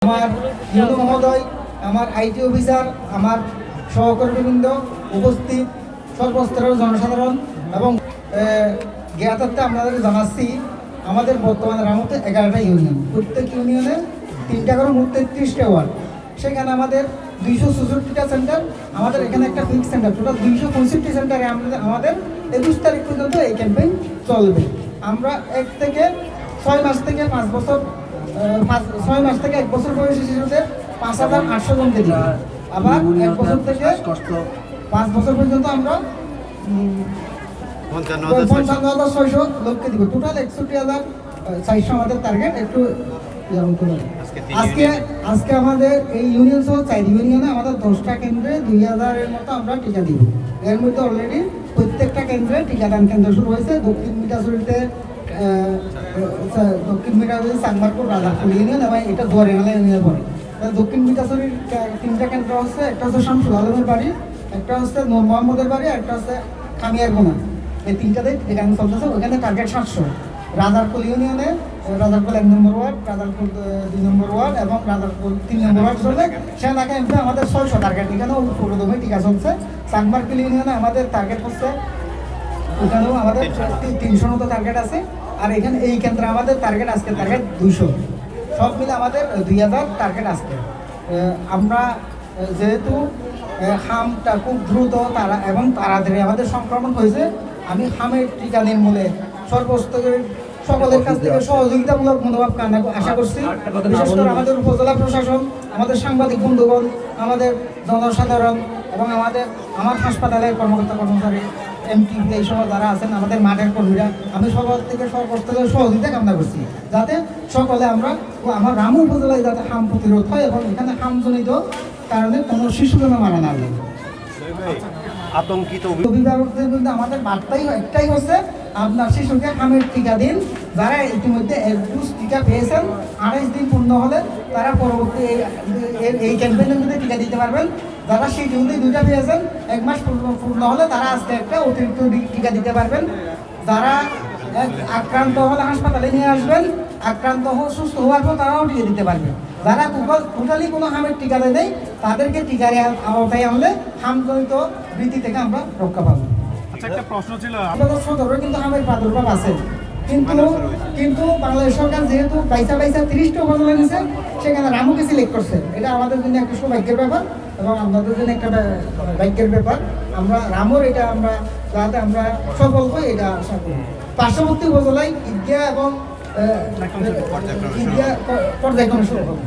আমার ইউনো মহোদয়, আমার আইটি অফিসার, আমার সহকর্মীবৃন্দ, উপস্থিত সর্বস্তরের জনসাধারণ এবং জ্ঞাতার্থে আপনাদের জানাচ্ছি, আমাদের বর্তমানে রামতে 11টা ইউনিয়ন, প্রত্যেক ইউনিয়নে 3টা করে মোট 33টা ওয়ার্ড। সেখানে আমাদের 264টা সেন্টার, আমাদের এখানে একটা ফিক্স সেন্টার, টোটাল 265 সেন্টারে আমাদের 21 তারিখ পর্যন্ত এই ক্যাম্পেইন চলবে। আমরা 1 থেকে 6 মাস থেকে 5 বছর 6 মাস থেকে 1 বছর বয়সী শিশুদের 5,800 জনকে দিই। আবার 1 বছর থেকে 5 বছর পর্যন্ত আমরা 55,600 লোককে দিব। টোটাল 61,400 আমাদের টার্গেট। একটু আজকে আমাদের এই ইউনিয়ন সহ 4 ইউনিয়নে আমাদের 10টা কেন্দ্রে 2,000-এর মতো আমরা টিকা দিব। এর মধ্যে অলরেডি প্রত্যেকটা কেন্দ্রে টিকাদান কেন্দ্র শুরু হয়েছে। দক্ষিণ মিঠাছড়িতে সাংমারপুর, রাজাপুর ইউনিয়ন এবং এটা দোয়ারিয়ালা ইউনিয়নে পড়ে। দক্ষিণ মিঠাছড়ির 3টা কেন্দ্র হচ্ছে, একটা হচ্ছে শামসুল আলমের বাড়ি, একটা হচ্ছে নূর মোহাম্মদের বাড়ি, একটা হচ্ছে খামিয়ার গোনা। এই 3টাতে টিকাদান চলতেছে। ওখানে টার্গেট 700। রাজারপুর ইউনিয়নে রাজারপুর 1 নম্বর ওয়ার্ড, রাজারপুর 2 নম্বর ওয়ার্ড এবং রাজারপুর 3 নম্বর ওয়ার্ড চলবে। সে এলাকায় আমাদের 600 টার্গেট। এখানেও পুরোদমে টিকা চলছে। সাংমারপুর ইউনিয়নে আমাদের টার্গেট হচ্ছে, ওখানেও আমাদের 300 মতো টার্গেট আছে। আর এখানে এই কেন্দ্রে আমাদের টার্গেট আজকে টার্গেট 200। সব মিলে আমাদের 2,000 টার্গেট আজকে। আমরা যেহেতু হামটা খুব দ্রুত এবং তাড়াতাড়ি আমাদের সংক্রমণ হয়েছে, আমি হামের টিকা নির্মূলে সর্বস্তরের সকলের কাছ থেকে সহযোগিতামূলক মনোভাব আশা করছি। বিশেষ করে আমাদের উপজেলা প্রশাসন, আমাদের সাংবাদিক বন্ধুগণ, আমাদের জনসাধারণ এবং আমার হাসপাতালের কর্মকর্তা কর্মচারী, এমটি, এই সময় যারা আছেন, আমাদের মাঠের কর্মীরা, আমি সবার থেকে সর্বস্তরের সহযোগিতা কামনা করছি, যাতে সকলে আমার রামু উপজেলায় যাতে হাম প্রতিরোধ হয় এবং এখানে হামজনিত কারণে কোনো শিশু যেন মারা না যায়। আতঙ্কিত অভিভাবকদের মধ্যে আমাদের বার্তাই একটাই হচ্ছে, আপনার শিশুকে হামের টিকা দিন। যারা ইতিমধ্যে 1 ডোজ টিকা পেয়েছেন, 28 দিন পূর্ণ হলে তারা পরবর্তী এই ক্যাম্পেইনের মধ্যে টিকা দিতে পারবেন। যারা শিডিউলে 2টা পেয়েছেন, 1 মাস পূর্ণ হলে তারা আজকে একটা অতিরিক্ত টিকা দিতে পারবেন। যারা আক্রান্ত হলে হাসপাতালে নিয়ে আসবেন, আক্রান্ত সুস্থ হওয়ার পর তারাও টিকা দিতে পারবেন। যারা টোটালি কোনো হামের টিকা দেয়, তাদেরকে টিকার আওতায় আনলে হামজনিত বৃদ্ধি থেকে আমরা রক্ষা পাবো। আচ্ছা, একটা প্রশ্ন ছিল, আমাদের সদরে কিন্তু হামের প্রাদুর্ভাব আছে, কিন্তু বাংলাদেশ সরকার যেহেতু 30টা উপজেলা নিয়েছে, সেখানে রামুকে সিলেক্ট করছে। এটা আমাদের জন্য একটা সৌভাগ্যের ব্যাপার এবং আমাদের জন্য একটা ভাগ্যের ব্যাপার। আমরা রামুর এটা আমরা যাতে আমরা সফল হই, এটা আশা করি। পার্শ্ববর্তী উপজেলায় ঈদগাহ এবং পর্যায়ক্রমে শুরু হবে।